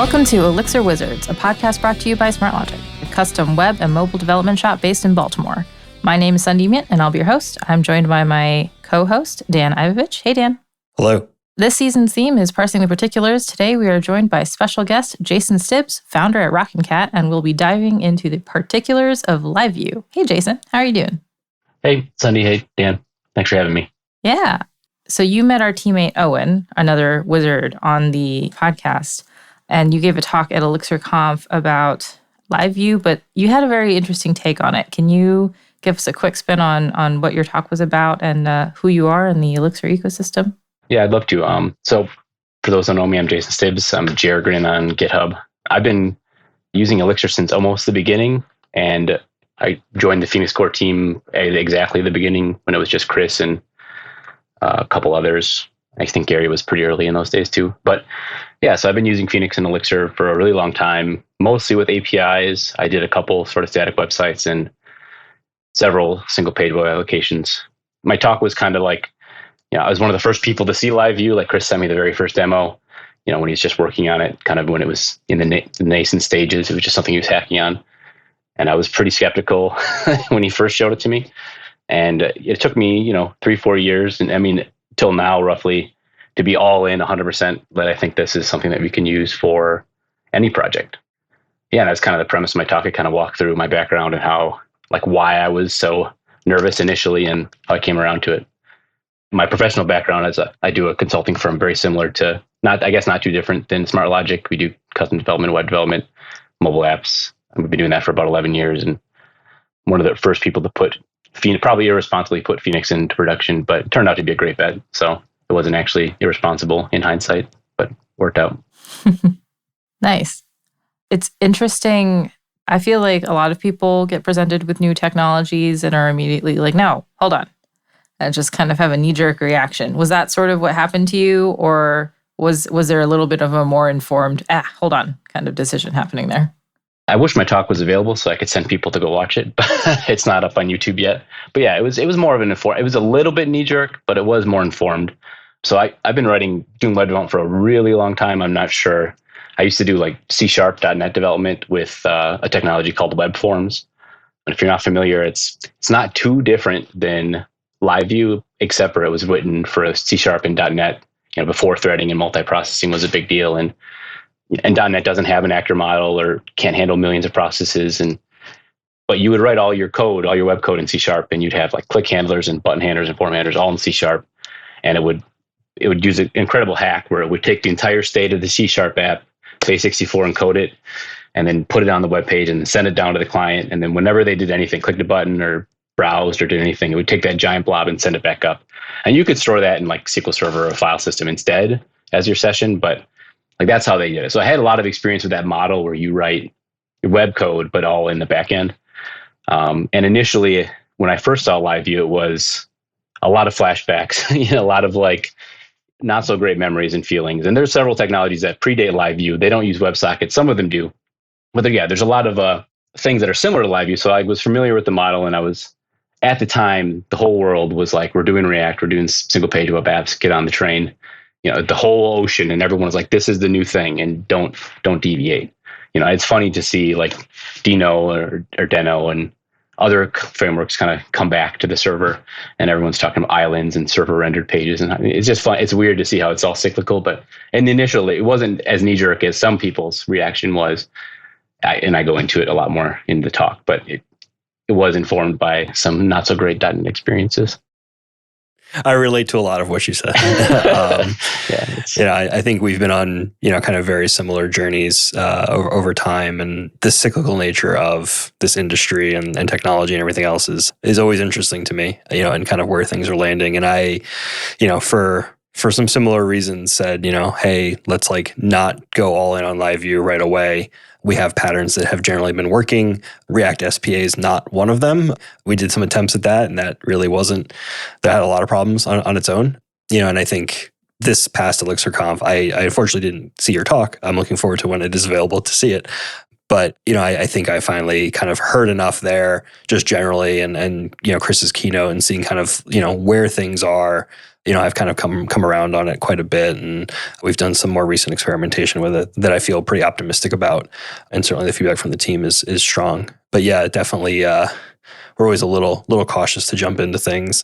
Welcome to Elixir Wizards, a podcast brought to you by SmartLogic, a custom web and mobile development shop based in Baltimore. My name is Sundemian, and I'll be your host. I'm joined by my co-host, Dan Ivovich. Hey, Dan. Hello. This season's theme is Parsing the Particulars. Today, we are joined by special guest Jason Stiebs, founder at RokkinCat, and we'll be diving into the particulars of LiveView. Hey, Jason. How are you doing? Hey, Sunday. Hey, Dan. Thanks for having me. Yeah. So you met our teammate Owen, another wizard, on the podcast, and you gave a talk at ElixirConf about LiveView, but you had a very interesting take on it. Can you give us a quick spin on what your talk was about and who you are in the Elixir ecosystem? Yeah, I'd love to. So for those who don't know me, I'm Jason Stiebs. I'm Jargon on GitHub. I've been using Elixir since almost the beginning, and I joined the Phoenix Core team at exactly the beginning when it was just Chris and a couple others. I think Gary was pretty early in those days too. But yeah, so I've been using Phoenix and Elixir for a really long time, mostly with APIs. I did a couple sort of static websites and several single page web applications. My talk was kind of like, I was one of the first people to see LiveView. Like Chris sent me the very first demo, when he was just working on it, kind of when it was in the nascent stages. It was just something he was hacking on. And I was pretty skeptical when he first showed it to me. And it took me, 3-4 years, and till now roughly, to be all in 100% that I think this is something that we can use for any project. Yeah, and that's kind of the premise of my talk. I kind of walk through my background and how, why I was so nervous initially and how I came around to it. My professional background is I do a consulting firm very similar to, not too different than SmartLogic. We do custom development, web development, mobile apps. We've been doing that for about 11 years, and one of the first people to probably irresponsibly put Phoenix into production, but it turned out to be a great bet. So it wasn't actually irresponsible in hindsight, but worked out. Nice. It's interesting. I feel like a lot of people get presented with new technologies and are immediately like, no, hold on. And just kind of have a knee-jerk reaction. Was that sort of what happened to you? Or was there a little bit of a more informed, hold on, kind of decision happening there? I wish my talk was available so I could send people to go watch it, but it's not up on YouTube yet. But yeah, it was more of an informed. It was a little bit knee-jerk, but it was more informed. So I've been doing web development for a really long time. I'm not sure. I used to do C#.NET development with a technology called web forms. And if you're not familiar, it's not too different than LiveView, except for it was written for C# and .NET. Before threading and multiprocessing was a big deal, and .NET doesn't have an actor model or can't handle millions of processes. But you would write all your web code in C#, and you'd have click handlers and button handlers and form handlers all in C#. And it would use an incredible hack where it would take the entire state of the C# app, base64, encode it, and then put it on the web page and send it down to the client. And then whenever they did anything, clicked a button or browsed or did anything, it would take that giant blob and send it back up. And you could store that in SQL Server or a file system instead as your session, but that's how they did it. So I had a lot of experience with that model where you write your web code, but all in the back end. And initially, when I first saw LiveView, it was a lot of flashbacks, a lot of not so great memories and feelings. And there's several technologies that predate LiveView. They don't use WebSockets. Some of them do. But there's a lot of things that are similar to LiveView. So I was familiar with the model, and at the time, the whole world was we're doing React, we're doing single page web apps, get on the train. The whole ocean, and everyone was like, this is the new thing, and don't deviate. It's funny to see Dino or Deno and other frameworks kind of come back to the server, and everyone's talking about islands and server rendered pages. And it's just fun. It's weird to see how it's all cyclical, but initially it wasn't as knee jerk as some people's reaction was. And I go into it a lot more in the talk, but it was informed by some not so great .NET experiences. I relate to a lot of what you said. I think we've been on, kind of very similar journeys over time, and the cyclical nature of this industry and technology and everything else is always interesting to me, and kind of where things are landing. And I, for some similar reasons said, hey, let's not go all in on LiveView right away. We have patterns that have generally been working. React SPA is not one of them. We did some attempts at that, and that had a lot of problems on its own. And I think this past ElixirConf, I unfortunately didn't see your talk. I'm looking forward to when it is available to see it. But, I think I finally kind of heard enough there just generally and Chris's keynote and seeing kind of, where things are. I've kind of come around on it quite a bit, and we've done some more recent experimentation with it that I feel pretty optimistic about. And certainly the feedback from the team is strong. But yeah, definitely we're always a little cautious to jump into things,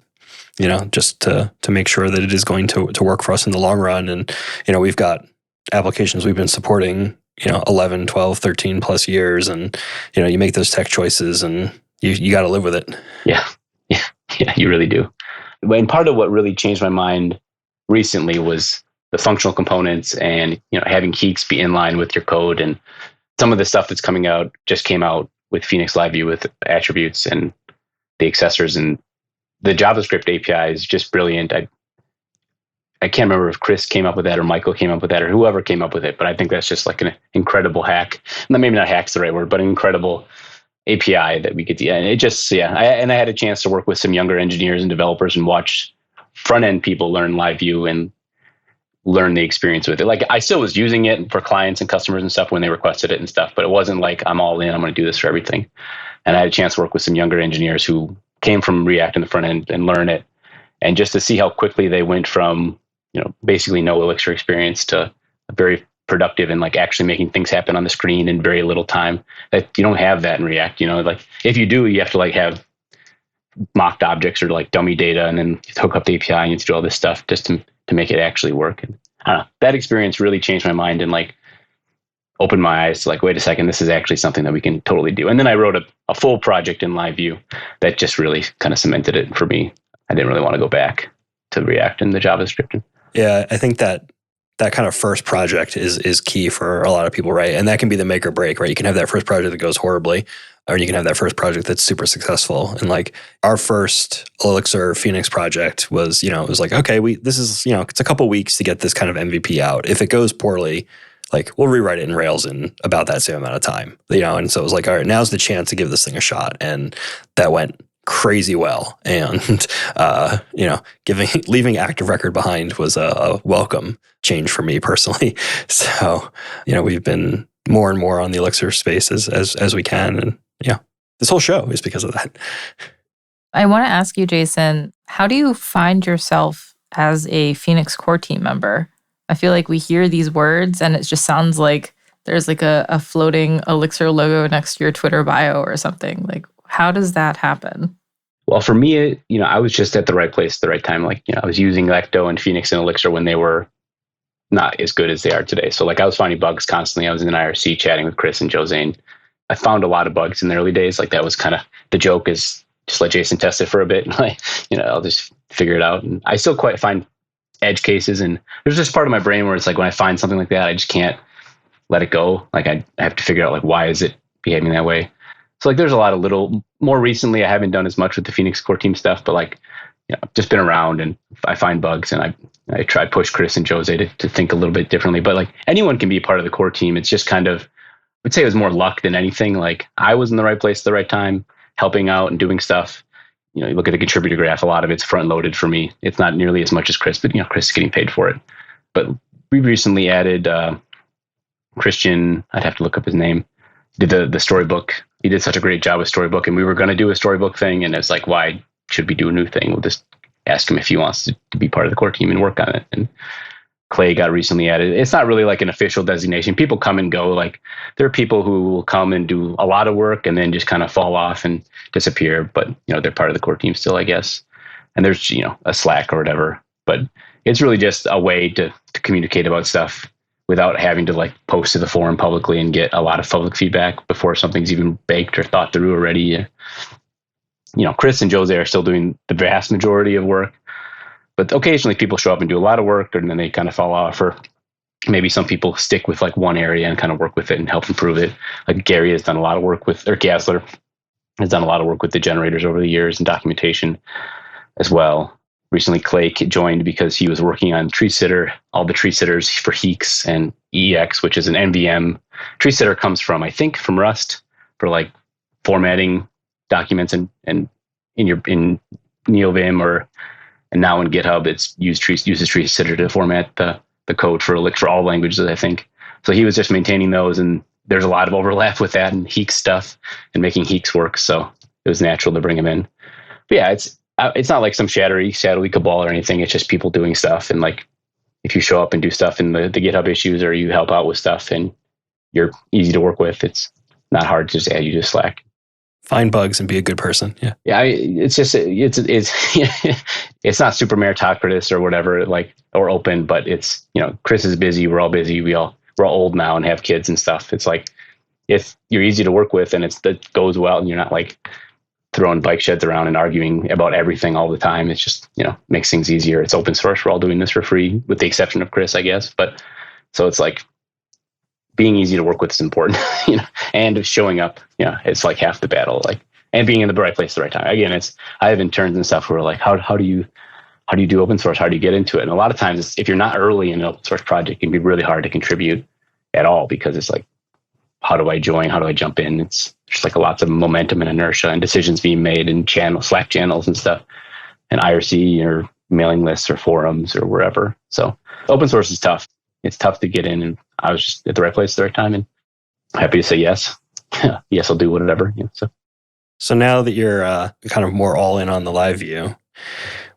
just to make sure that it is going to work for us in the long run. And, we've got applications we've been supporting, 11, 12, 13 plus years. And, you make those tech choices and you got to live with it. Yeah, you really do. And part of what really changed my mind recently was the functional components and, having Keeks be in line with your code. And some of the stuff that's just came out with Phoenix LiveView with attributes and the accessors, and the JavaScript API is just brilliant. I can't remember if Chris came up with that or Michael came up with that or whoever came up with it, but I think that's just like an incredible hack. Maybe not hack's the right word, but an incredible API that we could do. And it just, I had a chance to work with some younger engineers and developers and watch front end people learn LiveView and learn the experience with it. Like, I still was using it for clients and customers and stuff when they requested it and stuff, but it wasn't like I'm all in, I'm going to do this for everything. And I had a chance to work with some younger engineers who came from React in the front end and learn it. And just to see how quickly they went from, basically no Elixir experience to a very productive and like actually making things happen on the screen in very little time. That you don't have that in React. Like if you do, you have to like have mocked objects or like dummy data, and then you hook up the API and you have to do all this stuff just to make it actually work. And I don't know, that experience really changed my mind and like opened my eyes to like, wait a second, this is actually something that we can totally do. And then I wrote a full project in LiveView that just really kind of cemented it for me. I didn't really want to go back to React and the JavaScript. Yeah, I think that kind of first project is key for a lot of people, right? And that can be the make or break, right? You can have that first project that goes horribly, or you can have that first project that's super successful. And like our first Elixir Phoenix project was, it was like, okay, this is, it's a couple weeks to get this kind of MVP out. If it goes poorly, like we'll rewrite it in Rails in about that same amount of time, and so it was like, all right, now's the chance to give this thing a shot. And that went crazy well. And, leaving active record behind was a welcome change for me personally. So, we've been more and more on the Elixir space as we can. And this whole show is because of that. I want to ask you, Jason, how do you find yourself as a Phoenix core team member? I feel like we hear these words and it just sounds like there's like a floating Elixir logo next to your Twitter bio or something. Like, how does that happen? Well, for me, I was just at the right place at the right time. Like, I was using Lecto and Phoenix and Elixir when they were not as good as they are today. So like I was finding bugs constantly. I was in an IRC chatting with Chris and Jose. I found a lot of bugs in the early days. Like that was kind of the joke, is just let Jason test it for a bit. And I'll just figure it out. And I still quite find edge cases. And there's this part of my brain where it's like, when I find something like that, I just can't let it go. Like I have to figure out like, why is it behaving that way? So like there's a lot of more recently, I haven't done as much with the Phoenix core team stuff, but like, just been around and I find bugs and I try to push Chris and Jose to think a little bit differently. But like anyone can be a part of the core team. It's just kind of, I'd say it was more luck than anything. Like I was in the right place at the right time, helping out and doing stuff. You look at the contributor graph, a lot of it's front loaded for me. It's not nearly as much as Chris, but Chris is getting paid for it. But we recently added Christian, I'd have to look up his name, did the storybook. He did such a great job with storybook, and we were going to do a storybook thing. And it's like, why should we do a new thing? We'll just ask him if he wants to be part of the core team and work on it. And Clay got recently added. It's not really like an official designation. People come and go. Like there are people who will come and do a lot of work and then just kind of fall off and disappear. But, they're part of the core team still, I guess. And there's, a Slack or whatever. But it's really just a way to communicate about stuff without having to like post to the forum publicly and get a lot of public feedback before something's even baked or thought through already. Chris and Jose are still doing the vast majority of work, but occasionally people show up and do a lot of work, and then they kind of fall off, or maybe some people stick with like one area and kind of work with it and help improve it. Like Gary has done a lot of work with, or Gasler has done a lot of work with the generators over the years and documentation as well. Recently, Clay joined because he was working on Tree Sitter, all the tree sitters for Heeks and EX, which is an NVM. Tree Sitter comes from, I think, from Rust for like formatting documents and in NeoVim and now in GitHub, it's uses Tree Sitter to format the code for all languages, I think. So he was just maintaining those, and there's a lot of overlap with that and Heeks stuff and making Heeks work. So it was natural to bring him in. But yeah, it's not like some shadowy cabal or anything. It's just people doing stuff. And like, if you show up and do stuff in the GitHub issues, or you help out with stuff and you're easy to work with, it's not hard to just add you to Slack. Find bugs and be a good person. Yeah. Yeah. It's it's not super meritocratic or whatever, like, or open, but it's, Chris is busy. We're all busy. We're all old now and have kids and stuff. It's like, if you're easy to work with and that goes well and you're not like throwing bike sheds around and arguing about everything all the time, it's just, makes things easier. It's open source. We're all doing this for free with the exception of Chris, I guess. But so it's like being easy to work with is important, and showing up, it's like half the battle, like, and being in the right place at the right time. Again, I have interns and stuff who are like, how do you do open source? How do you get into it? And a lot of times if you're not early in an open source project, it can be really hard to contribute at all, because it's like, how do I join? How do I jump in? It's just like lots of momentum and inertia and decisions being made in Slack channels and stuff, and IRC or mailing lists or forums or wherever. So open source is tough. It's tough to get in, and I was just at the right place at the right time, and happy to say yes. Yes, I'll do whatever. So now that you're kind of more all in on the LiveView,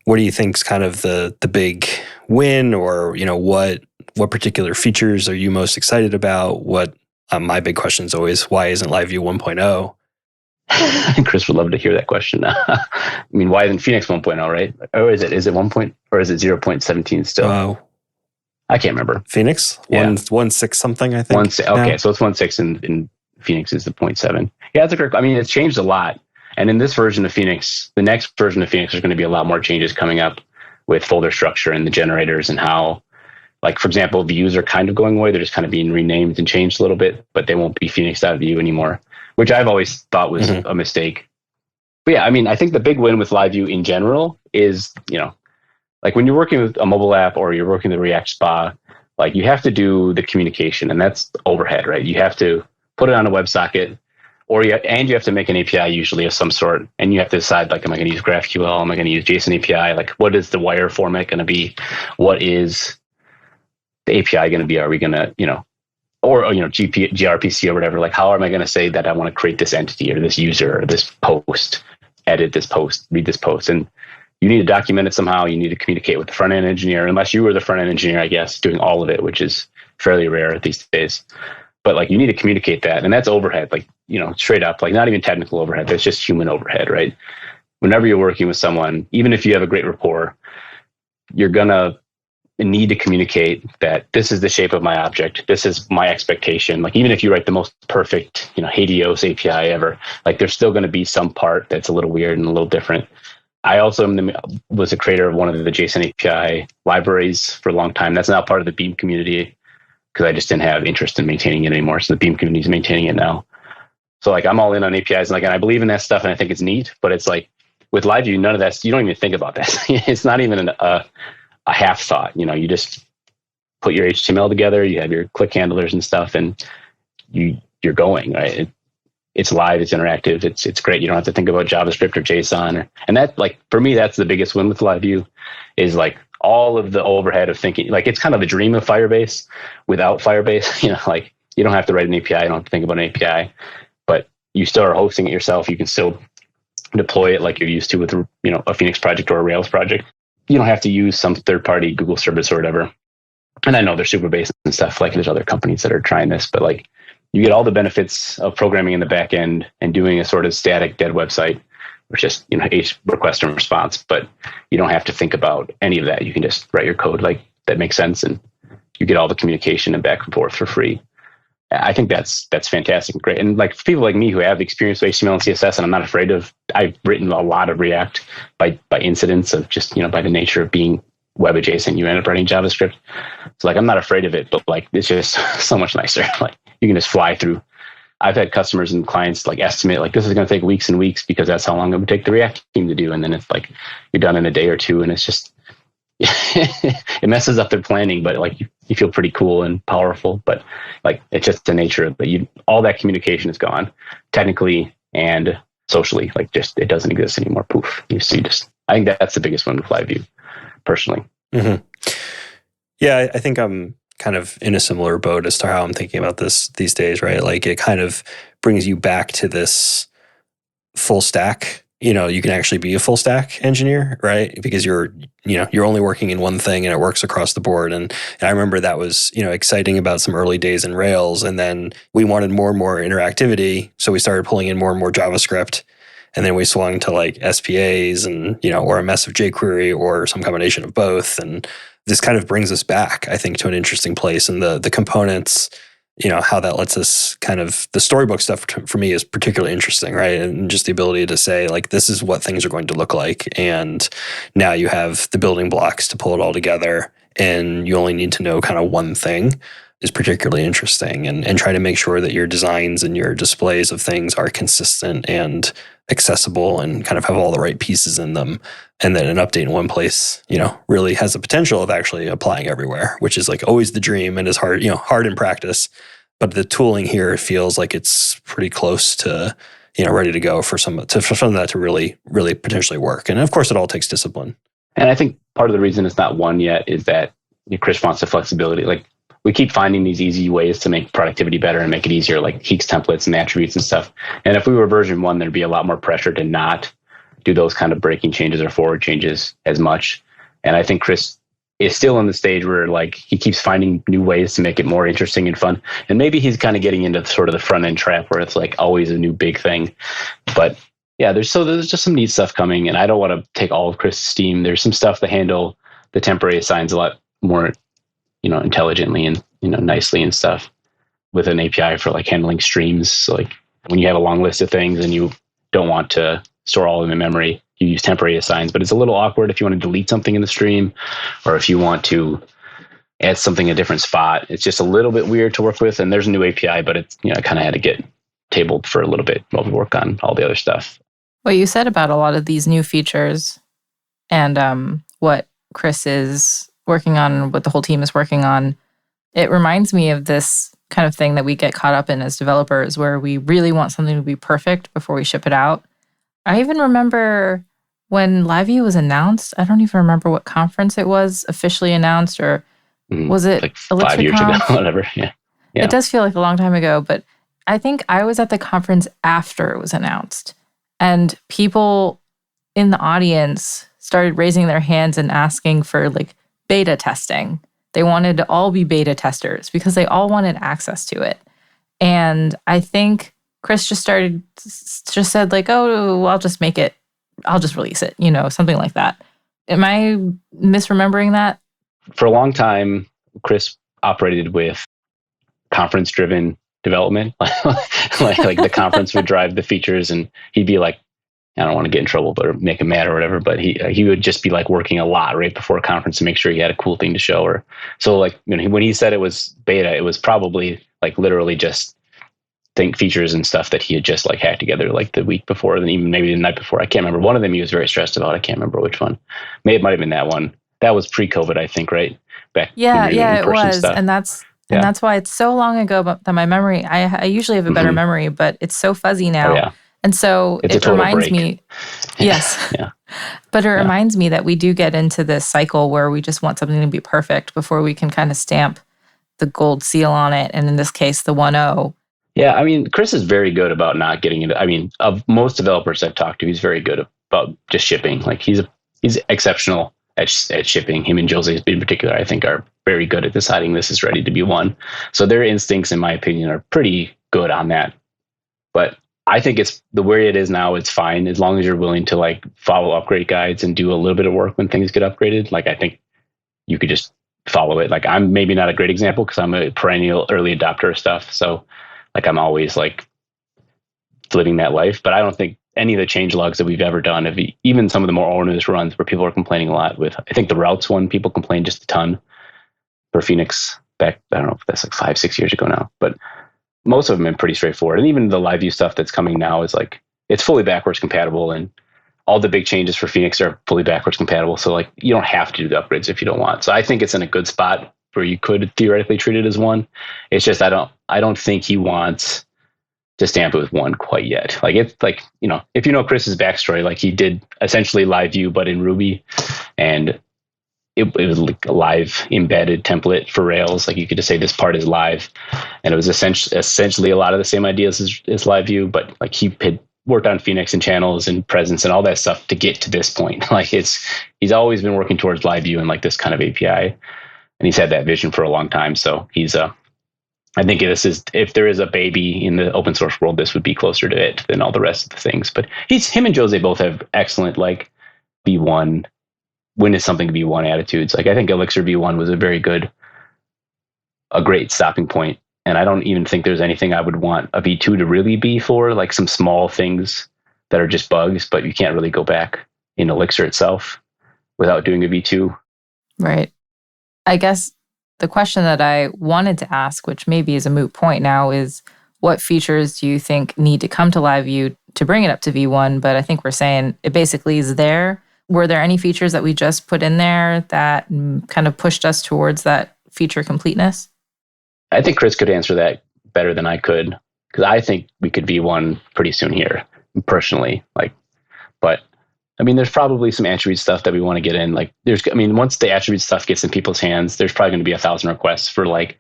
what do you think is kind of the big win, or what particular features are you most excited about? What my big question is always, why isn't LiveView 1.0? Chris would love to hear that question. I mean, why isn't Phoenix 1.0, right? Or is it 1. Or is it 0.17 still? I can't remember. Phoenix? Yeah. 1.6 something, I think. Okay, so it's 1.6 and Phoenix is the 0.7. Yeah, that's correct. I mean, it's changed a lot. And in this version of Phoenix, the next version of Phoenix, there's going to be a lot more changes coming up with folder structure and the generators, and how, like, for example, views are kind of going away. They're just kind of being renamed and changed a little bit, but they won't be Phoenix.view anymore, which I've always thought was a mistake. But yeah, I mean, I think the big win with LiveView in general is, like when you're working with a mobile app or you're working with React Spa, like you have to do the communication, and that's overhead, right? You have to put it on a WebSocket, and you have to make an API usually of some sort, and you have to decide, like, am I going to use GraphQL? Am I going to use JSON API? Like, what is the wire format going to be? What is the API going to be? Are we going to, gRPC or whatever? Like, how am I going to say that I want to create this entity or this user or this post, edit this post, read this post? And you need to document it somehow. You need to communicate with the front end engineer, unless you were the front end engineer, I guess, doing all of it, which is fairly rare these days. But like, you need to communicate that, and that's overhead, like, straight up, like not even technical overhead. That's just human overhead, right? Whenever you're working with someone, even if you have a great rapport, you're gonna need to communicate that this is the shape of my object. This is my expectation. Like, even if you write the most perfect, Helios API ever, like there's still going to be some part that's a little weird and a little different. I also was a creator of one of the JSON API libraries for a long time. That's now part of the Beam community, because I just didn't have interest in maintaining it anymore. So the Beam community is maintaining it now. So like, I'm all in on APIs, and I believe in that stuff, and I think it's neat. But it's like with LiveView, none of that. You don't even think about that. It's not even a half thought. You just put your HTML together. You have your click handlers and stuff, and you're going, right. It's live. It's interactive. It's great. You don't have to think about JavaScript or JSON. And that, like, for me, that's the biggest win with LiveView, is like all of the overhead of thinking. Like, it's kind of a dream of Firebase without Firebase. Like, you don't have to write an API. You don't have to think about an API, but you still are hosting it yourself. You can still deploy it like you're used to with, a Phoenix project or a Rails project. You don't have to use some third-party Google service or whatever. And I know there's Superbase and stuff. Like, there's other companies that are trying this, but like, you get all the benefits of programming in the back end and doing a sort of static dead website, which just, each request and response, but you don't have to think about any of that. You can just write your code like that makes sense, and you get all the communication and back and forth for free. I think that's fantastic and great. And like, for people like me who have experience with HTML and CSS, and I'm not afraid of, I've written a lot of React by incidents of just, by the nature of being web adjacent, you end up writing JavaScript. So like, I'm not afraid of it, but like, it's just so much nicer. Like, you can just fly through. I've had customers and clients like estimate, like, this is going to take weeks and weeks because that's how long it would take the React team to do. And then it's like, you're done in a day or two, and it's just, it messes up their planning, but like, you feel pretty cool and powerful. But like, it's just the nature of it. All that communication is gone, technically and socially. Like, just, it doesn't exist anymore. Poof. I think that's the biggest one with LiveView, personally. Mm-hmm. Yeah, I think I'm kind of in a similar boat as to how I'm thinking about this these days, right? Like it kind of brings you back to this full stack. You can actually be a full stack engineer, right? Because you're only working in one thing and it works across the board. And I remember that was, exciting about some early days in Rails. And then we wanted more and more interactivity. So we started pulling in more and more JavaScript. And then we swung to like SPAs and, or a mess of jQuery or some combination of both. And this kind of brings us back, I think, to an interesting place. And the components, how that lets us kind of, the storybook stuff for me is particularly interesting, right? And just the ability to say, like, this is what things are going to look like. And now you have the building blocks to pull it all together. And you only need to know kind of one thing is particularly interesting, and try to make sure that your designs and your displays of things are consistent and accessible and kind of have all the right pieces in them. And then an update in one place, really has the potential of actually applying everywhere, which is like always the dream and is hard, hard in practice. But the tooling here feels like it's pretty close to, ready to go for some of that to really, really potentially work. And of course, it all takes discipline. And I think part of the reason it's not one yet is that Chris wants the flexibility. Like, we keep finding these easy ways to make productivity better and make it easier, like Heeks templates and attributes and stuff. And if we were version 1, there'd be a lot more pressure to not do those kind of breaking changes or forward changes as much. And I think Chris is still in the stage where like he keeps finding new ways to make it more interesting and fun. And maybe he's kind of getting into sort of the front end trap where it's like always a new big thing. But yeah, there's just some neat stuff coming, and I don't want to take all of Chris's steam. There's some stuff to handle the temporary assigns a lot more intelligently and, nicely and stuff, with an API for like handling streams. So like when you have a long list of things and you don't want to store all of them in memory, you use temporary assigns, but it's a little awkward if you want to delete something in the stream, or if you want to add something in a different spot. It's just a little bit weird to work with. And there's a new API, but it's, I kind of had to get tabled for a little bit while we work on all the other stuff. What you said about a lot of these new features and what Chris is working on, what the whole team is working on, it reminds me of this kind of thing that we get caught up in as developers, where we really want something to be perfect before we ship it out. I even remember when LiveView was announced, I don't even remember what conference it was officially announced, or was it like 5 years ago, whatever. Yeah. It does feel like a long time ago, but I think I was at the conference after it was announced, and people in the audience started raising their hands and asking for like beta testing. They wanted to all be beta testers because they all wanted access to it. And I think Chris just said like, oh, well, I'll just make it. I'll just release it, something like that. Am I misremembering that? For a long time, Chris operated with conference-driven development. like the conference would drive the features, and he'd be like, I don't want to get in trouble, but make him mad or whatever. But he would just be like working a lot right before a conference to make sure he had a cool thing to show. Or so like when he said it was beta, it was probably like literally just features and stuff that he had just like hacked together like the week before, and even maybe the night before. I can't remember. One of them he was very stressed about. I can't rember which one. It might have been that one. That was pre-COVID, I think, right? Back yeah, it was, stuff. And that's why it's so long ago that my memory. I usually have a better memory, but it's so fuzzy now. Oh, yeah. And so it reminds me, yes, yeah. But it reminds me that we do get into this cycle where we just want something to be perfect before we can kind of stamp the gold seal on it. And in this case, the 1.0. Yeah, I mean, Chris is very good about not getting into, of most developers I've talked to, he's very good about just shipping. Like he's exceptional at shipping. Him and Jose in particular, I think, are very good at deciding this is ready to be one. So their instincts, in my opinion, are pretty good on that. But I think it's the way it is now, it's fine as long as you're willing to like follow upgrade guides and do a little bit of work when things get upgraded. Like I think you could just follow it. Like I'm maybe not a great example because I'm a perennial early adopter of stuff. So like I'm always like living that life, but I don't think any of the change logs that we've ever done, even some of the more onerous runs where people are complaining a lot with, I think the routes one, people complain just a ton for Phoenix back. I don't know if that's like 5-6 years ago now, but most of them are pretty straightforward. And even the LiveView stuff that's coming now is like, it's fully backwards compatible, and all the big changes for Phoenix are fully backwards compatible. So like you don't have to do the upgrades if you don't want. So I think it's in a good spot where you could theoretically treat it as one. It's just, I don't think he wants to stamp it with one quite yet. Like it's like, if you know Chris's backstory, like he did essentially LiveView, but in Ruby, and it was like a live embedded template for Rails. Like you could just say this part is live, and it was essentially a lot of the same ideas as LiveView, but like he had worked on Phoenix and channels and presence and all that stuff to get to this point. Like he's always been working towards LiveView and like this kind of API, and he's had that vision for a long time. So he's I think if there is a baby in the open source world, this would be closer to it than all the rest of the things. But him and Jose both have excellent like V1. When is something V1 attitudes? Like I think Elixir V1 was a great stopping point. And I don't even think there's anything I would want a V2 to really be for, like some small things that are just bugs, but you can't really go back in Elixir itself without doing a V2. Right. I guess the question that I wanted to ask, which maybe is a moot point now, is what features do you think need to come to LiveView to bring it up to V1? But I think we're saying it basically is there. Were there any features that we just put in there that kind of pushed us towards that feature completeness? I think Chris could answer that better than I could, because I think we could V1 pretty soon here, personally. But I mean, there's probably some attribute stuff that we want to get in. Like once the attribute stuff gets in people's hands, there's probably going to be 1,000 requests for like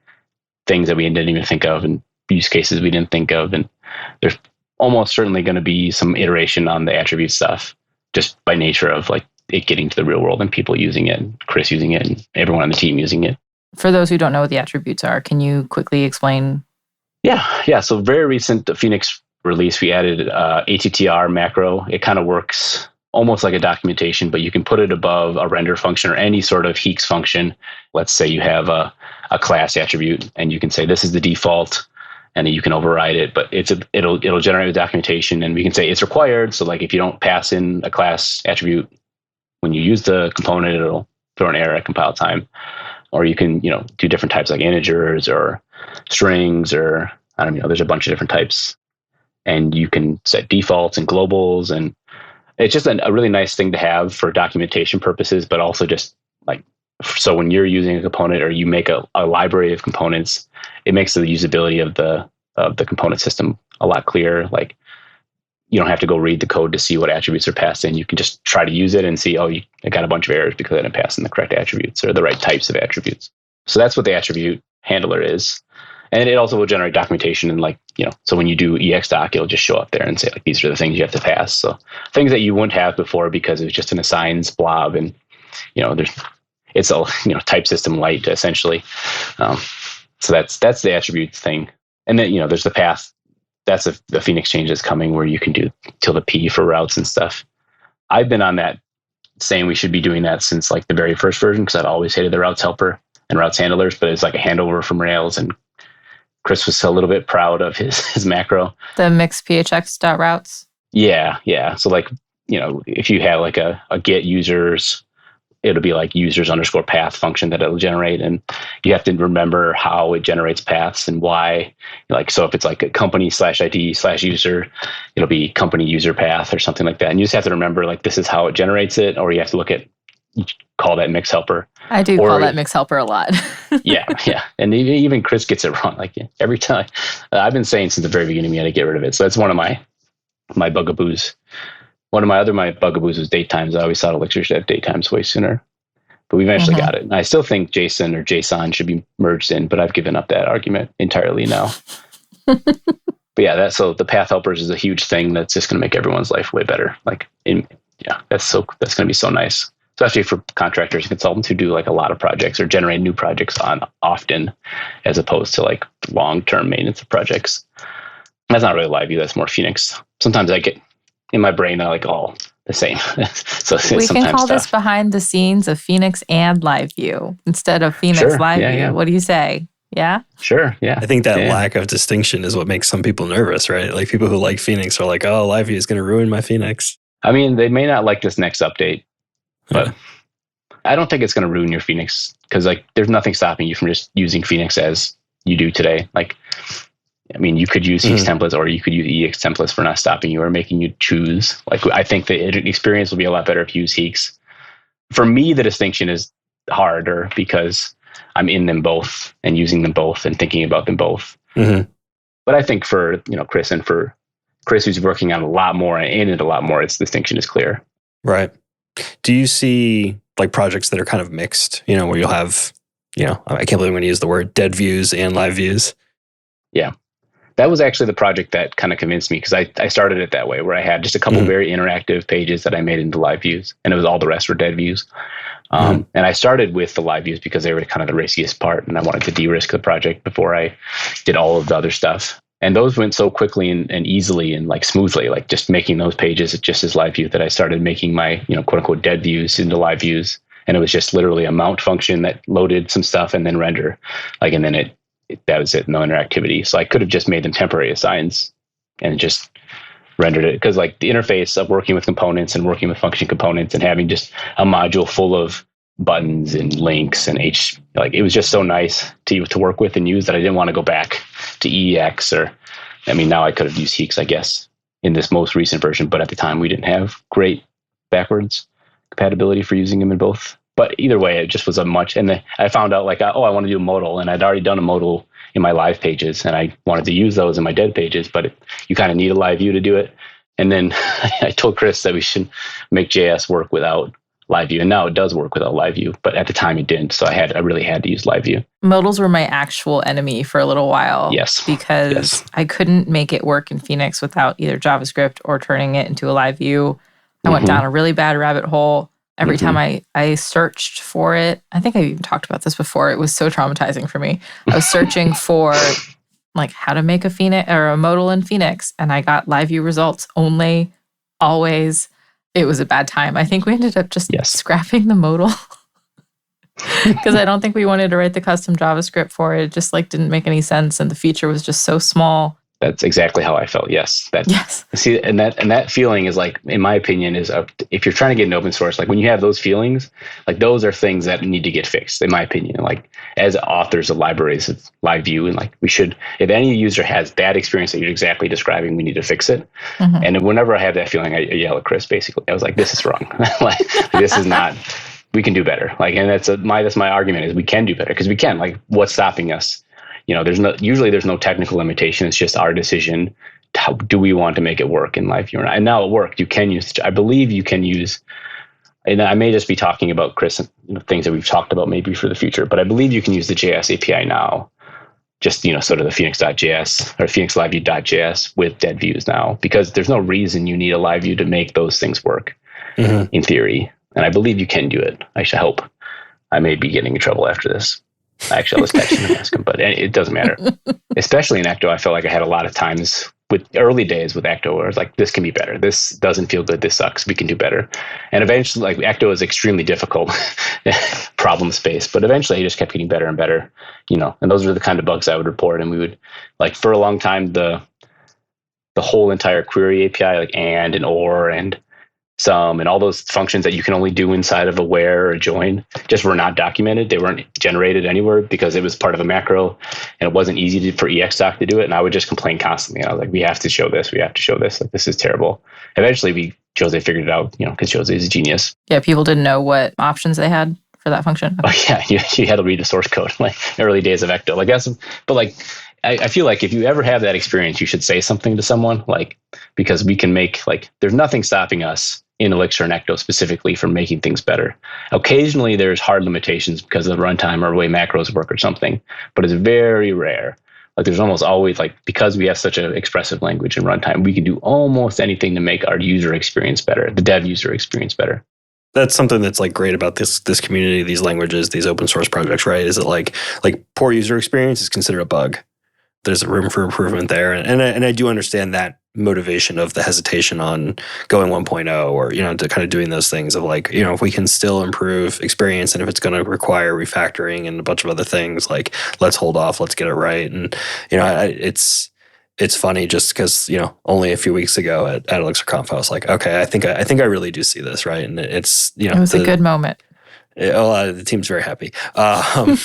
things that we didn't even think of and use cases we didn't think of. And there's almost certainly going to be some iteration on the attribute stuff, just by nature of like it getting to the real world and people using it, and Chris using it, and everyone on the team using it. For those who don't know what the attributes are, can you quickly explain? Yeah. So very recent Phoenix release, we added ATTR macro. It kind of works almost like a documentation, but you can put it above a render function or any sort of Heeks function. Let's say you have a class attribute, and you can say this is the default, and then you can override it. But it'll generate a documentation, and we can say it's required. So like if you don't pass in a class attribute when you use the component, it'll throw an error at compile time. Or you can, do different types like integers or strings, or I don't know, there's a bunch of different types. And you can set defaults and globals. And it's just a really nice thing to have for documentation purposes, but also just like, so when you're using a component or you make a library of components, it makes the usability of the component system a lot clearer. Like you don't have to go read the code to see what attributes are passed in. You can just try to use it and see, I got a bunch of errors because I didn't pass in the correct attributes or the right types of attributes. So that's what the attribute handler is. And it also will generate documentation and so when you do exdoc, it'll just show up there and say like, these are the things you have to pass. So things that you wouldn't have before because it was just an assigns blob, and it's a type system light essentially. So that's the attributes thing. And then there's the path. That's the Phoenix change that's coming where you can do ~p for routes and stuff. I've been on that saying we should be doing that since like the very first version, because I've always hated the routes helper and routes handlers, but it's like a handover from Rails, and Chris was a little bit proud of his macro. The mixed phx.routes? Yeah. So like, if you have like a get users, it'll be like users_path function that it'll generate. And you have to remember how it generates paths and why. Like, so if it's like a company /ID/user, it'll be company user path or something like that. And you just have to remember like, this is how it generates it, or you have to call that mix helper. I do call that mix helper a lot. yeah. And even Chris gets it wrong. Like every time. I've been saying since the very beginning, we had to get rid of it. So that's one of my bugaboos. One of my bugaboos was date times. I always thought Elixir should have date times way sooner, but we eventually got it. And I still think Jason or JSON should be merged in, but I've given up that argument entirely now. But yeah, so the path helpers is a huge thing that's just going to make everyone's life way better. That's going to be so nice, especially for contractors and consultants who do like a lot of projects or generate new projects often, as opposed to like long-term maintenance of projects. That's not really LiveView. That's more Phoenix. Sometimes I get in my brain, I like all the same. So we can call this behind the scenes of Phoenix and LiveView instead of Phoenix LiveView. Yeah. What do you say? Yeah? Sure, yeah. I think that lack of distinction is what makes some people nervous, right? Like people who like Phoenix are like, oh, LiveView is going to ruin my Phoenix. I mean, they may not like this next update, but I don't think it's going to ruin your Phoenix, because like there's nothing stopping you from just using Phoenix as you do today. Like, I mean, you could use Heeks templates, or you could use EX templates for not stopping you or making you choose. Like, I think the experience will be a lot better if you use Heeks. For me, the distinction is harder because I'm in them both and using them both and thinking about them both. Mm-hmm. But I think for Chris, and for Chris, who's working on a lot more and in it a lot more, its distinction is clear. Right. Do you see like projects that are kind of mixed, where you'll have, I can't believe I'm going to use the word dead views and live views. Yeah. That was actually the project that kind of convinced me, because I started it that way, where I had just a couple very interactive pages that I made into live views, and it was all the rest were dead views. And I started with the live views because they were kind of the riskiest part, and I wanted to de-risk the project before I did all of the other stuff. And those went so quickly and easily and like smoothly, like just making those pages just as live view, that I started making my, quote unquote dead views into live views. And it was just literally a mount function that loaded some stuff and then render, and then that was it, no interactivity. So I could have just made them temporary assigns and just rendered it, because like the interface of working with components and working with function components and having just a module full of buttons and links and it was just so nice to work with and use that I didn't want to go back to EX now I could have used Heeks, I guess, in this most recent version, but at the time we didn't have great backwards compatibility for using them in both. But either way, it just was and I found out I want to do a modal, and I'd already done a modal in my live pages, and I wanted to use those in my dead pages, but you kind of need a live view to do it. And then I told Chris that we should make JS work without live view, and now it does work without live view, but at the time it didn't, so I really had to use live view. Modals were my actual enemy for a little while. Yes. Because I couldn't make it work in Phoenix without either JavaScript or turning it into a live view. I went down a really bad rabbit hole. Every time I searched for it, I think I even talked about this before. It was so traumatizing for me. I was searching for how to make a Phoenix or a modal in Phoenix, and I got live view results only, always. It was a bad time. I think we ended up just scrapping the modal because I don't think we wanted to write the custom JavaScript for it. It just didn't make any sense, and the feature was just so small. That's exactly how I felt. Yes. Yes. See, and that feeling is in my opinion, if you're trying to get an open source, when you have those feelings, those are things that need to get fixed, in my opinion. As authors of libraries of LiveView, and we should, if any user has bad experience that you're exactly describing, we need to fix it. And whenever I have that feeling, I yell at Chris. Basically, I was like, "This is wrong. This is not. We can do better." And that's my argument is we can do better, because we can. What's stopping us? There's no technical limitation. It's just our decision. How do we want to make it work in LiveView or not? And now it worked. I believe you can use, and I may just be talking about, Chris, things that we've talked about maybe for the future, but I believe you can use the JS API now, just, sort of the Phoenix.js or PhoenixLiveView.js with dead views now, because there's no reason you need a live view to make those things work in theory. And I believe you can do it. I should hope. I may be getting in trouble after this. Actually, let's text him and ask him, but it doesn't matter. Especially in Ecto, I felt like I had a lot of times with early days with Ecto where I was like, this can be better. This doesn't feel good. This sucks. We can do better. And eventually, Ecto is extremely difficult problem space, but eventually it just kept getting better and better, and those are the kind of bugs I would report. And we would, for a long time, the whole entire query API, and or and some and all those functions that you can only do inside of a where or a join just were not documented. They weren't generated anywhere because it was part of a macro, and it wasn't easy for EXDoc to do it. And I would just complain constantly. And I was like, we have to show this. We have to show this. This is terrible. Eventually, Jose figured it out, because Jose is a genius. Yeah, people didn't know what options they had for that function. Okay. Oh, yeah. You had to read the source code, early days of Ecto. But I feel like if you ever have that experience, you should say something to someone, because we can make, there's nothing stopping us in Elixir and Ecto specifically from making things better. Occasionally there's hard limitations because of the runtime or the way macros work or something, but it's very rare. There's almost always, because we have such an expressive language in runtime, we can do almost anything to make our user experience better, the dev user experience better. That's something that's great about this community, these languages, these open source projects, right? Is that poor user experience is considered a bug. There's room for improvement there. And I do understand that motivation of the hesitation on going 1.0 or, to kind of doing those things of if we can still improve experience and if it's going to require refactoring and a bunch of other things, let's hold off, let's get it right. And, it's funny just because, only a few weeks ago at ElixirConf, I was like, okay, I think I really do see this, right? And it's, it was a good moment. The team's very happy. But,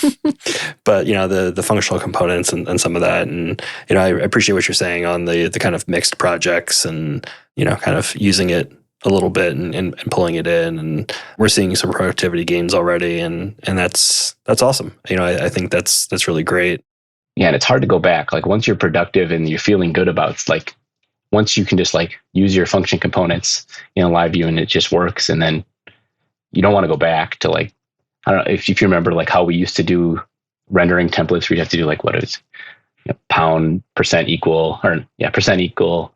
the functional components and some of that. And, I appreciate what you're saying on the kind of mixed projects and, kind of using it a little bit and pulling it in. And we're seeing some productivity gains already. And that's awesome. I think that's really great. Yeah. And it's hard to go back. Once you're productive and you're feeling good about it, once you can just use your function components in LiveView and it just works, and then you don't want to go back to like, I don't know if you remember like how we used to do rendering templates where you have to do like what is pound percent equal or percent equal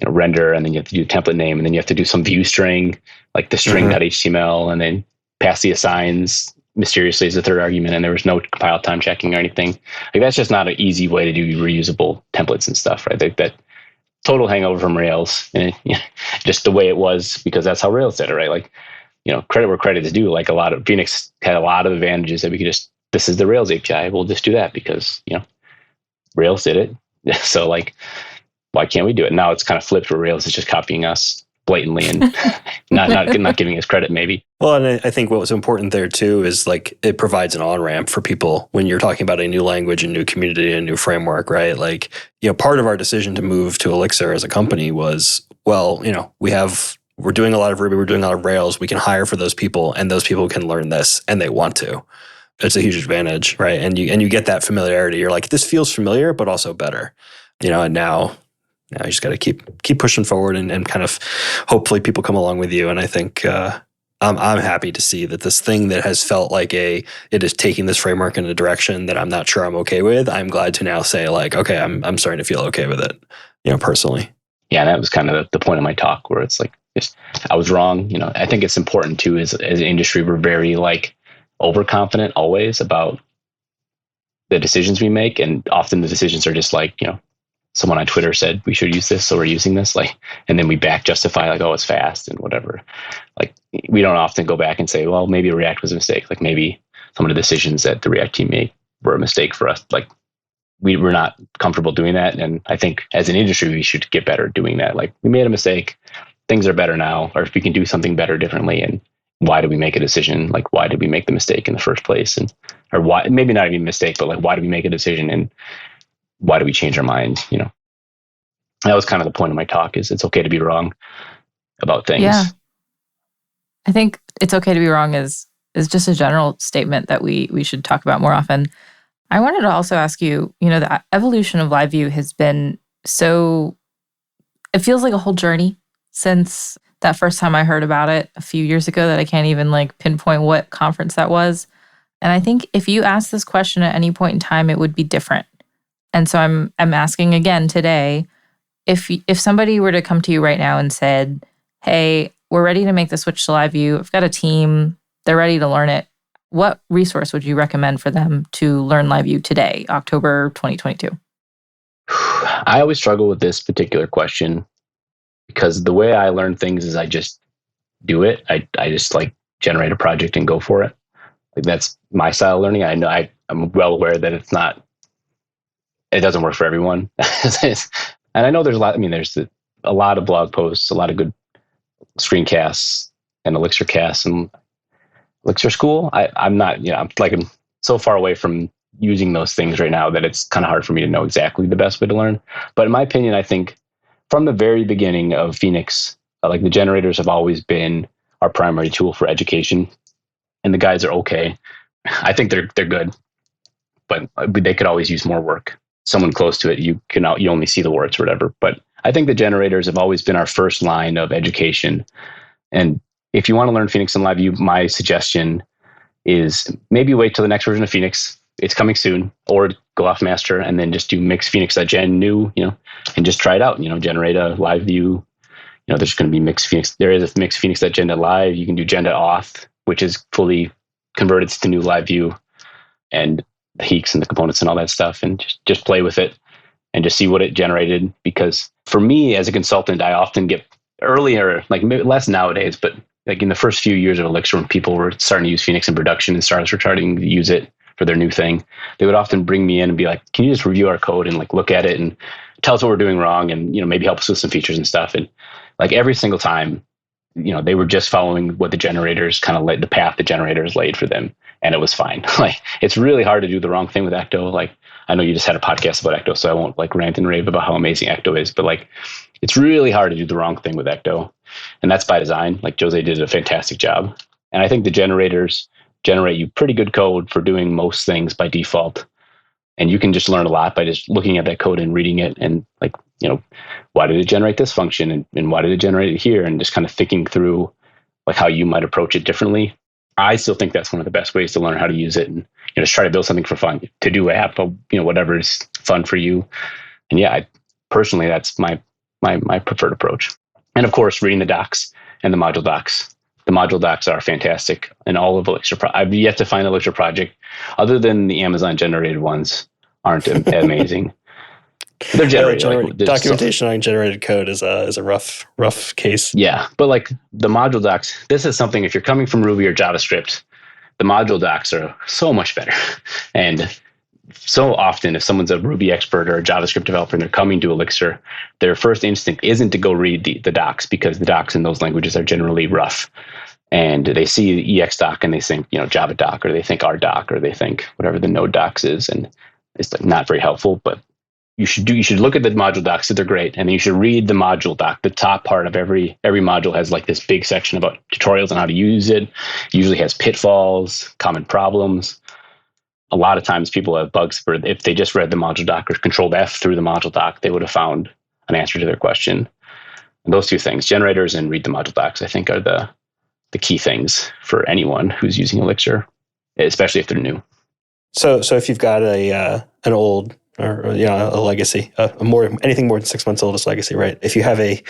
render, and then you have to do template name, and then you have to do some view string, like the string.html, and then pass the assigns mysteriously as a third argument, and there was no compile time checking or anything. Like that's just not an easy way to do reusable templates and stuff, right? That total hangover from Rails, and just the way it was, because that's how Rails did it, right? Like, credit where credit is due. Like Phoenix had a lot of advantages that we could just, this is the Rails API, we'll just do that because, Rails did it. So like, why can't we do it? Now it's kind of flipped where Rails is just copying us blatantly and not giving us credit maybe. Well, and I think what was important there too is like it provides an on-ramp for people when you're talking about a new language, a new community, a new framework, right? Like, part of our decision to move to Elixir as a company was, well, we're doing a lot of Ruby, we're doing a lot of Rails, we can hire for those people, and those people can learn this and they want to. It's a huge advantage, right? And you get that familiarity. You're like, this feels familiar, but also better. And now you just got to keep pushing forward and kind of hopefully people come along with you. And I think I'm happy to see that this thing that has felt like it is taking this framework in a direction that I'm not sure I'm okay with. I'm glad to now say like, okay, I'm starting to feel okay with it, personally. Yeah, that was kind of the point of my talk where it's like, I was wrong. I think it's important too, as an industry, we're very like overconfident always about the decisions we make. And often the decisions are just like, someone on Twitter said we should use this, so we're using this. Like, and then we back justify like, oh, it's fast and whatever. Like, we don't often go back and say, well, maybe React was a mistake. Like maybe some of the decisions that the React team made were a mistake for us. Like we're not comfortable doing that. And I think as an industry, we should get better at doing that. Like we made a mistake, things are better now, or if we can do something better differently. And why did we make a decision? Like, why did we make the mistake in the first place? And, or why, maybe not even a mistake, but like, why did we make a decision and why do we change our mind? That was kind of the point of my talk, is it's okay to be wrong about things. Yeah. I think it's okay to be wrong is just a general statement that we should talk about more often. I wanted to also ask you, the evolution of LiveView has been it feels like a whole journey since that first time I heard about it a few years ago that I can't even like pinpoint what conference that was. And I think if you asked this question at any point in time, it would be different. And so I'm asking again today, if somebody were to come to you right now and said, hey, we're ready to make the switch to LiveView, I've got a team, they're ready to learn it, what resource would you recommend for them to learn LiveView today, October 2022? I always struggle with this particular question because the way I learn things is I just do it. I just like generate a project and go for it. Like that's my style of learning. I know I'm well aware that it doesn't work for everyone. And I know there's there's a lot of blog posts, a lot of good screencasts and ElixirCasts and Elixir School. I'm not, I'm so far away from using those things right now that it's kind of hard for me to know exactly the best way to learn. But in my opinion, I think from the very beginning of Phoenix, like the generators have always been our primary tool for education, and the guides are okay. I think they're good, but they could always use more work. Someone close to it, you only see the words or whatever. But I think the generators have always been our first line of education. And if you want to learn Phoenix and LiveView, my suggestion is maybe wait till the next version of Phoenix. It's coming soon, or go off master and then just do mix Phoenix.gen new, and just try it out. Generate a LiveView. There's going to be mix Phoenix. There is a mix Phoenix.gen to live. You can do gen.auth, which is fully converted to new LiveView, and the heeks and the components and all that stuff, and just play with it and just see what it generated. Because for me as a consultant, I often get earlier, like maybe less nowadays, but like in the first few years of Elixir, when people were starting to use Phoenix in production and startups were starting to use it for their new thing, they would often bring me in and be like, can you just review our code and like look at it and tell us what we're doing wrong and, maybe help us with some features and stuff. And like every single time, they were just following what the generators kind of laid, the path the generators laid for them. And it was fine. Like, it's really hard to do the wrong thing with Ecto. Like, I know you just had a podcast about Ecto, so I won't like rant and rave about how amazing Ecto is, but like, it's really hard to do the wrong thing with Ecto. And that's by design. Like Jose did a fantastic job. And I think the generators generate you pretty good code for doing most things by default. And you can just learn a lot by just looking at that code and reading it and like, why did it generate this function and why did it generate it here? And just kind of thinking through like how you might approach it differently. I still think that's one of the best ways to learn how to use it, and just try to build something for fun, to do a app, whatever is fun for you. And yeah, personally, that's my preferred approach. And of course, reading the docs and the module docs. The module docs are fantastic, and all of Elixir. I've yet to find an Elixir project other than the Amazon generated ones aren't amazing. They're generated. Documentation on generated code is a rough case. Yeah, but like the module docs, this is something, if you're coming from Ruby or JavaScript, the module docs are so much better. And so often, if someone's a Ruby expert or a JavaScript developer and they're coming to Elixir, their first instinct isn't to go read the docs, because the docs in those languages are generally rough. And they see the EX doc and they think, Java doc, or they think R doc, or they think whatever the Node docs is, and it's like not very helpful. But you should look at the module docs, so they're great, and then you should read the module doc. The top part of every module has like this big section about tutorials on how to use it. It usually has pitfalls, common problems. A lot of times people have bugs for, if they just read the module doc or controlled F through the module doc, they would have found an answer to their question. And those two things, generators and read the module docs, I think are the key things for anyone who's using Elixir, especially if they're new. So if you've got an old, or a legacy, anything more than 6 months old is legacy, right? If you have a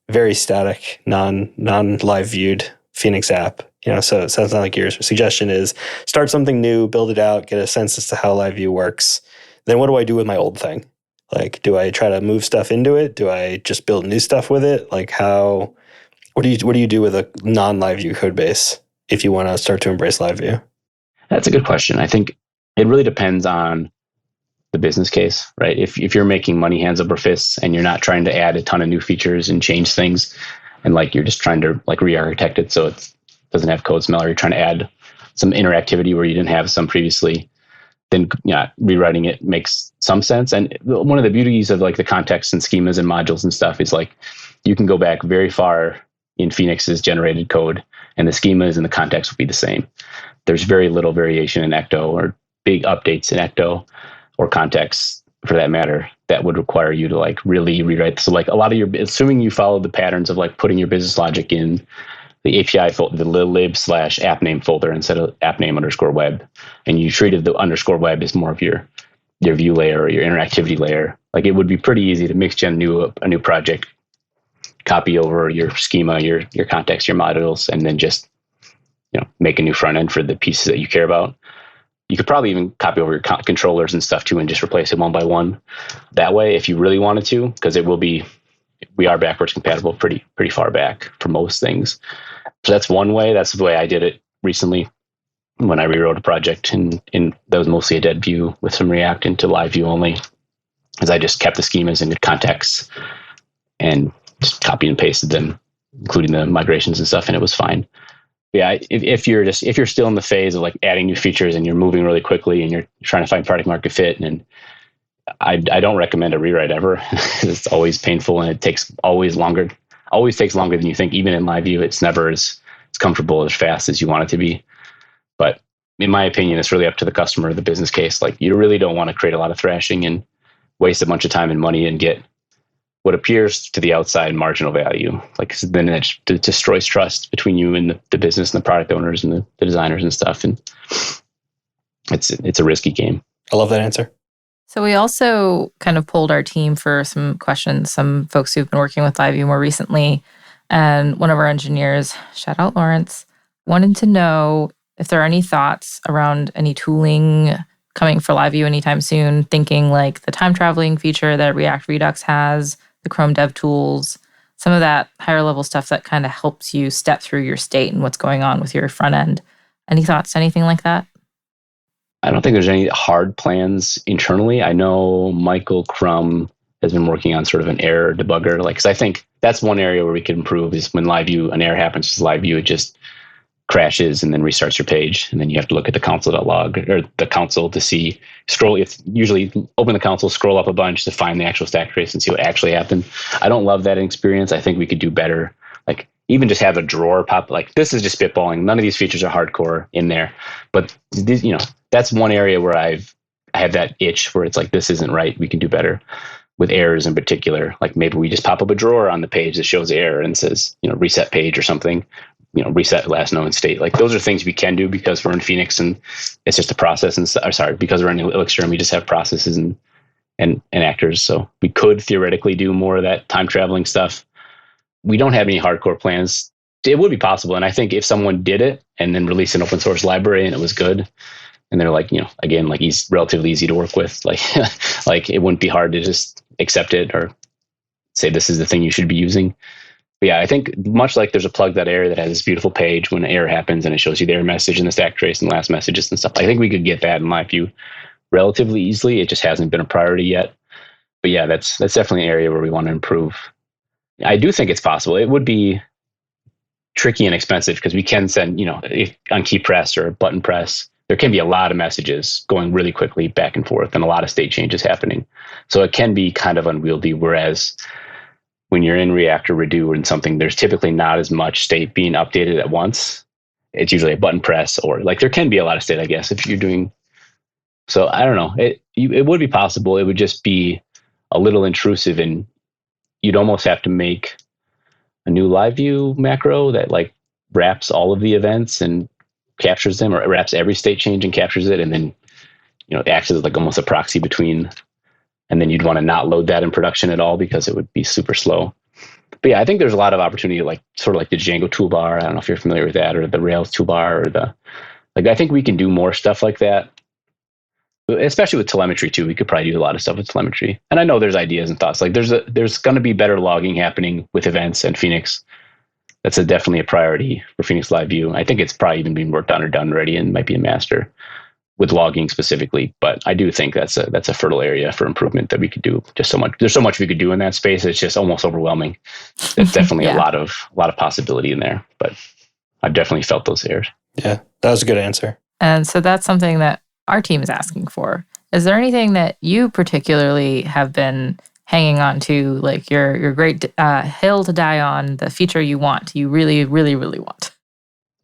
very static, non-live viewed Phoenix app, so it sounds like your suggestion is start something new, build it out, get a sense as to how LiveView works. Then what do I do with my old thing? Like, do I try to move stuff into it? Do I just build new stuff with it? Like, what do you do with a non-LiveView code base if you want to start to embrace LiveView? That's a good question. I think it really depends on the business case, right? If you're making money hands over fists and you're not trying to add a ton of new features and change things, and like you're just trying to like re-architect it so it doesn't have code smell, or you're trying to add some interactivity where you didn't have some previously, then rewriting it makes some sense. And one of the beauties of like the context and schemas and modules and stuff is like you can go back very far in Phoenix's generated code, and the schemas and the context will be the same. There's very little variation in Ecto, or big updates in Ecto or context for that matter, that would require you to like really rewrite. So like a lot of your, assuming you follow the patterns of like putting your business logic in the API folder, the lib/app name folder instead of app name _web, and you treated the _web as more of your view layer or your interactivity layer, like it would be pretty easy to mix gen a new project, copy over your schema, your context, your modules, and then just make a new front end for the pieces that you care about. You could probably even copy over your controllers and stuff too, and just replace it one by one that way if you really wanted to, because we are backwards compatible pretty far back for most things. So that's one way. That's the way I did it recently when I rewrote a project in that was mostly a dead view with some React into LiveView only, as I just kept the schemas into contexts and just copied and pasted them, including the migrations and stuff, and it was fine. Yeah, if you're still in the phase of like adding new features and you're moving really quickly and you're trying to find product market fit, and I don't recommend a rewrite ever. It's always painful and it takes always longer than you think. Even in LiveView, it's never as comfortable as fast as you want it to be. But in my opinion, it's really up to the customer, the business case. Like you really don't want to create a lot of thrashing and waste a bunch of time and money and get what appears to the outside marginal value. Like then it destroys trust between you and the business and the product owners and the designers and stuff. And it's a risky game. I love that answer. So we also kind of polled our team for some questions, some folks who've been working with LiveView more recently. And one of our engineers, shout out Lawrence, wanted to know if there are any thoughts around any tooling coming for LiveView anytime soon, thinking like the time traveling feature that React Redux has, the Chrome devtools, some of that higher level stuff that kind of helps you step through your state and what's going on with your front end. Any thoughts, anything like that? I don't think there's any hard plans internally. I know Michael Crum has been working on sort of an error debugger, because I think that's one area where we could improve is when LiveView, an error happens with LiveView, it just crashes and then restarts your page. And then you have to look at the console.log or the console to see, it's usually open the console, scroll up a bunch to find the actual stack trace and see what actually happened. I don't love that experience. I think we could do better. Like even just have a drawer pop, like this is just spitballing. None of these features are hardcore in there, but these, that's one area where I have that itch where it's like, this isn't right. We can do better with errors in particular. Like maybe we just pop up a drawer on the page that shows the error and says, reset page or something, reset last known state. Like those are things we can do because we're in Phoenix and it's just a process. And because we're in Elixir and we just have processes and actors. So we could theoretically do more of that time traveling stuff. We don't have any hardcore plans. It would be possible. And I think if someone did it and then released an open source library and it was good, and they're like, again, like he's relatively easy to work with, like, like it wouldn't be hard to just accept it or say, this is the thing you should be using. But yeah, I think much like there's a plug.error that has this beautiful page when an error happens and it shows you the error message and the stack trace and last messages and stuff. I think we could get that in LiveView relatively easily. It just hasn't been a priority yet. But yeah, that's definitely an area where we want to improve. I do think it's possible. It would be tricky and expensive because we can send, on key press or button press, there can be a lot of messages going really quickly back and forth and a lot of state changes happening. So it can be kind of unwieldy. Whereas when you're in React or Redo and something, there's typically not as much state being updated at once. It's usually a button press or like there can be a lot of state, I guess, if you're doing. So I don't know. It would be possible. It would just be a little intrusive and you'd almost have to make a new LiveView macro that like wraps all of the events and captures them, or it wraps every state change and captures it. And then, it acts as like almost a proxy between, and then you'd want to not load that in production at all because it would be super slow. But yeah, I think there's a lot of opportunity, like sort of like the Django toolbar. I don't know if you're familiar with that, or the Rails toolbar, or I think we can do more stuff like that. Especially with telemetry too. We could probably do a lot of stuff with telemetry. And I know there's ideas and thoughts. Like there's going to be better logging happening with events and Phoenix. That's definitely a priority for Phoenix LiveView. I think it's probably even being worked on or done already and might be a master with logging specifically. But I do think that's a fertile area for improvement that we could do. Just so much. There's so much we could do in that space. It's just almost overwhelming. There's definitely a lot of possibility in there. But I've definitely felt those errors. Yeah, that was a good answer. And so that's something that our team is asking for. Is there anything that you particularly have been hanging on to, like your great hill to die on, the feature you really, really, really want?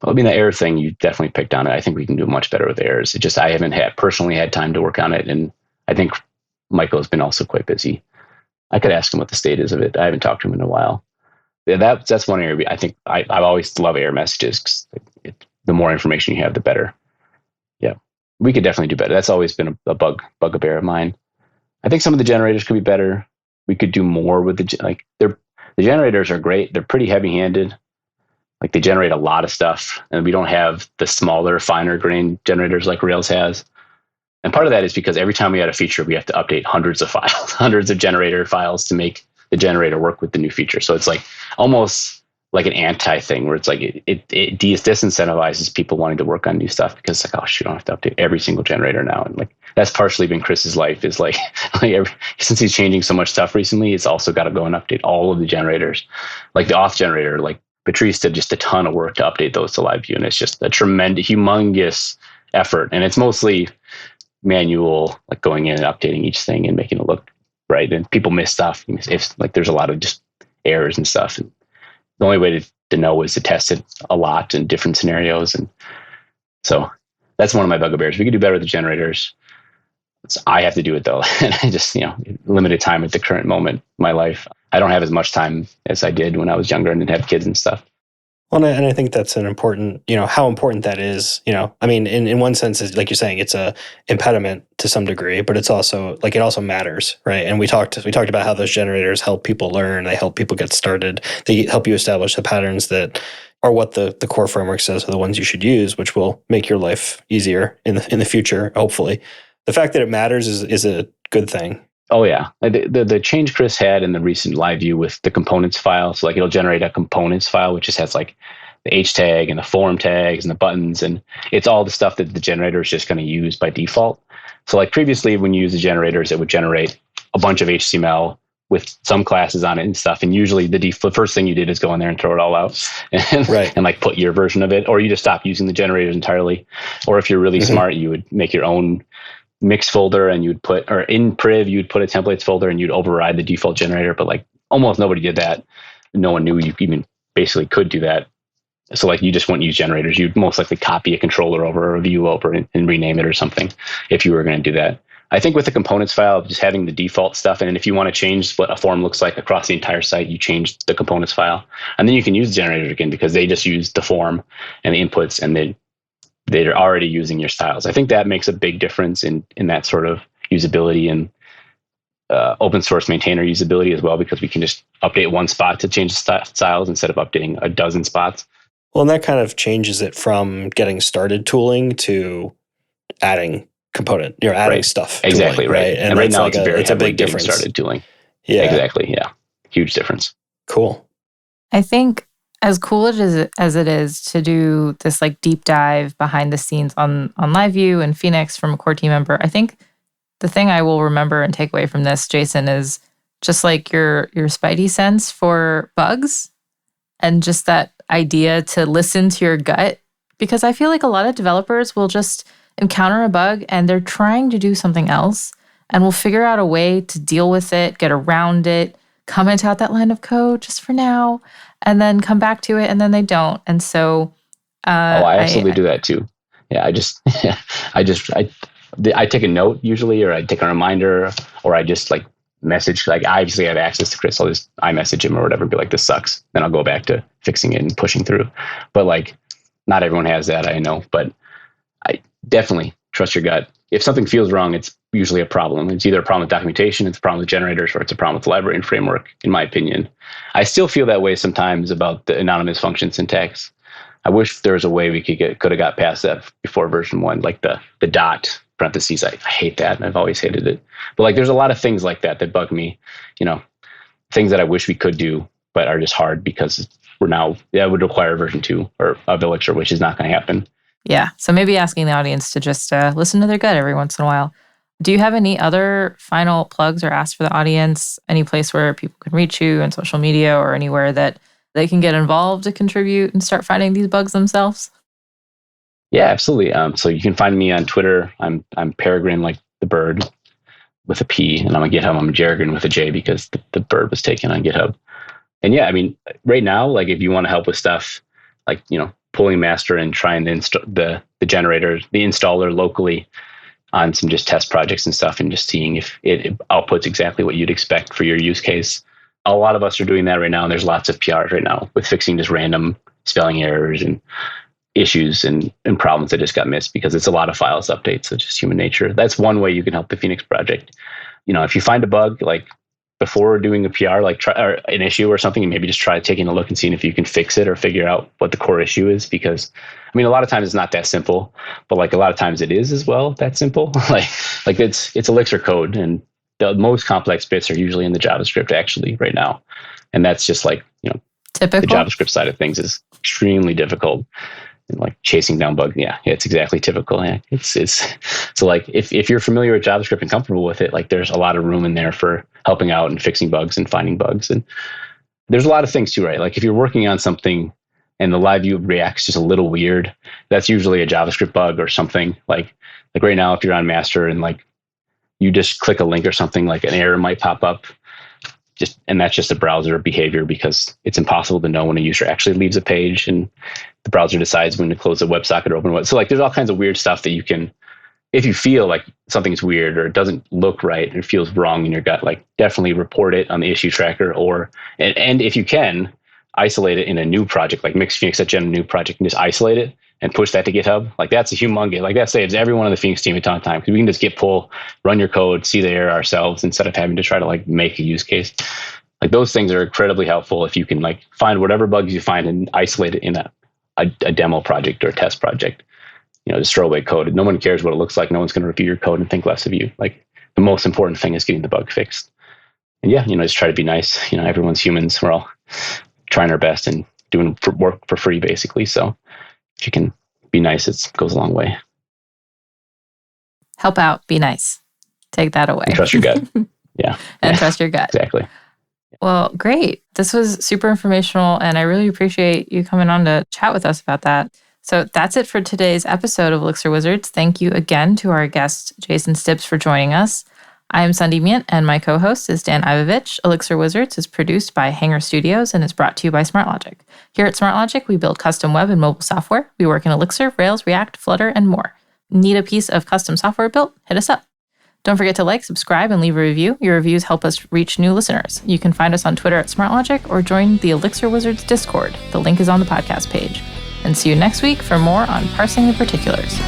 Well, I mean, the error thing, you definitely picked on it. I think we can do much better with errors. It just, I haven't personally had time to work on it. And I think Michael has been also quite busy. I could ask him what the state is of it. I haven't talked to him in a while. Yeah, that's one area. I think I've always loved error messages because the more information you have, the better. Yeah, we could definitely do better. That's always been a bugbear of mine. I think some of the generators could be better. We could do more with the generators are great. They're pretty heavy-handed. Like they generate a lot of stuff, and we don't have the smaller, finer grained generators like Rails has. And part of that is because every time we add a feature, we have to update hundreds of files, hundreds of generator files to make the generator work with the new feature. So it's like almost like an anti thing where it's like it disincentivizes people wanting to work on new stuff because it's like, oh, shoot, I don't have to update every single generator now. And like that's partially been Chris's life is like since he's changing so much stuff recently, it's also got to go and update all of the generators. Like the auth generator, like Patrice did just a ton of work to update those to LiveView, and it's just a tremendous, humongous effort. And it's mostly manual, like going in and updating each thing and making it look right. And people miss stuff. If like there's a lot of just errors and stuff. And the only way to know is to test it a lot in different scenarios. And so that's one of my bugbears. We could do better with the generators. I have to do it though. And I just, limited time at the current moment in my life. I don't have as much time as I did when I was younger and didn't have kids and stuff. Well, and I think that's an important, how important that is. I mean, in one sense, is like you're saying, it's a impediment to some degree, but it's also like it also matters, right? And we talked about how those generators help people learn, they help people get started, they help you establish the patterns that are what the core framework says are the ones you should use, which will make your life easier in the future, hopefully. The fact that it matters is a good thing. Oh yeah, the change Chris had in the recent LiveView with the components file. So like it'll generate a components file, which just has like the H tag and the form tags and the buttons, and it's all the stuff that the generator is just going to use by default. So like previously, when you use the generators, it would generate a bunch of HTML with some classes on it and stuff. And usually the first thing you did is go in there and throw it all out and, right. and like put your version of it, or you just stop using the generators entirely. Or if you're really smart, you would make your own mix folder and you'd put, or in priv, you'd put a templates folder and you'd override the default generator. But like almost nobody did that. No one knew you even basically could do that. So like you just wouldn't use generators. You'd most likely copy a controller over or a view over and rename it or something if you were going to do that. I think with the components file, just having the default stuff, and then if you want to change what a form looks like across the entire site, you change the components file. And then you can use the generator again because they just use the form and the inputs, and they're already using your styles. I think that makes a big difference in that sort of usability and open source maintainer usability as well, because we can just update one spot to change the styles instead of updating a dozen spots. Well, and that kind of changes it from getting started tooling to adding component. You're adding stuff. Exactly, tooling, right. And right now it's a big difference. Started tooling. Yeah. Exactly. Yeah. Huge difference. Cool. I think as cool as it is to do this like deep dive behind the scenes on LiveView and Phoenix from a core team member, I think the thing I will remember and take away from this, Jason, is just like your spidey sense for bugs and just that idea to listen to your gut. Because I feel like a lot of developers will just encounter a bug and they're trying to do something else and will figure out a way to deal with it, get around it, comment out that line of code just for now, and then come back to it, and then they don't. And so I absolutely do that too. Yeah, I take a note usually, or I take a reminder, or I just like message. Like I obviously have access to Chris, I'll just iMessage him or whatever and be like, this sucks. Then I'll go back to fixing it and pushing through. But like not everyone has that, I know, but I definitely trust your gut. If something feels wrong, it's usually a problem. It's either a problem with documentation, it's a problem with generators, or it's a problem with the library and framework, in my opinion. I still feel that way sometimes about the anonymous function syntax. I wish there was a way we could have got past that before version 1, like the dot parentheses. I hate that, and I've always hated it. But like, there's a lot of things like that bug me. Things that I wish we could do, but are just hard because that would require version 2 of Elixir, which is not going to happen. Yeah. So maybe asking the audience to just listen to their gut every once in a while. Do you have any other final plugs or asks for the audience? Any place where people can reach you on social media or anywhere that they can get involved to contribute and start finding these bugs themselves? Yeah, absolutely. So you can find me on Twitter. I'm Peregrine, like the bird, with a P, and I'm on GitHub. I'm Jerrigan with a J because the bird was taken on GitHub. And yeah, I mean, right now, like if you want to help with stuff like, pulling master and trying to install the generator, the installer locally on some just test projects and stuff, and just seeing if it outputs exactly what you'd expect for your use case. A lot of us are doing that right now, and there's lots of PRs right now with fixing just random spelling errors and issues and problems that just got missed because it's a lot of files updates. So it's just human nature. That's one way you can help the Phoenix project. If you find a bug, like before doing a PR, like try or an issue or something, and maybe just try taking a look and seeing if you can fix it or figure out what the core issue is. Because I mean, a lot of times it's not that simple, but like a lot of times it is as well that simple. like it's Elixir code, and the most complex bits are usually in the JavaScript actually right now, and that's just like typical. The JavaScript side of things is extremely difficult. And like chasing down bugs, yeah, it's exactly typical. Yeah, it's so like if you're familiar with JavaScript and comfortable with it, like there's a lot of room in there for helping out and fixing bugs and finding bugs. And there's a lot of things too, right? Like if you're working on something and the LiveView reacts just a little weird, that's usually a JavaScript bug or something. Like right now, if you're on master and like you just click a link or something, like an error might pop up. And that's just a browser behavior because it's impossible to know when a user actually leaves a page and the browser decides when to close a WebSocket or open one. So like there's all kinds of weird stuff that you can, if you feel like something's weird or it doesn't look right and it feels wrong in your gut, like definitely report it on the issue tracker and if you can, isolate it in a new project, like Mix Phoenix at a new project and just isolate it and push that to GitHub. Like that's a humongous, like that saves everyone on the Phoenix team a ton of time because we can just git pull, run your code, see the error ourselves instead of having to try to like make a use case. Like those things are incredibly helpful if you can like find whatever bugs you find and isolate it in a demo project or a test project. Just throw away code. No one cares what it looks like. No one's going to review your code and think less of you. Like the most important thing is getting the bug fixed. And yeah, just try to be nice. Everyone's humans. We're all trying our best and doing work for free basically. So if you can be nice, it goes a long way. Help out, be nice. Take that away. And trust your gut. Yeah. And trust your gut. Exactly. Well, great. This was super informational, and I really appreciate you coming on to chat with us about that. So that's it for today's episode of Elixir Wizards. Thank you again to our guest, Jason Stiebs, for joining us. I am Sundie Miant, and my co-host is Dan Ivovich. Elixir Wizards is produced by Hanger Studios and is brought to you by SmartLogic. Here at SmartLogic, we build custom web and mobile software. We work in Elixir, Rails, React, Flutter, and more. Need a piece of custom software built? Hit us up. Don't forget to like, subscribe, and leave a review. Your reviews help us reach new listeners. You can find us on Twitter at SmartLogic or join the Elixir Wizards Discord. The link is on the podcast page. And see you next week for more on parsing the particulars.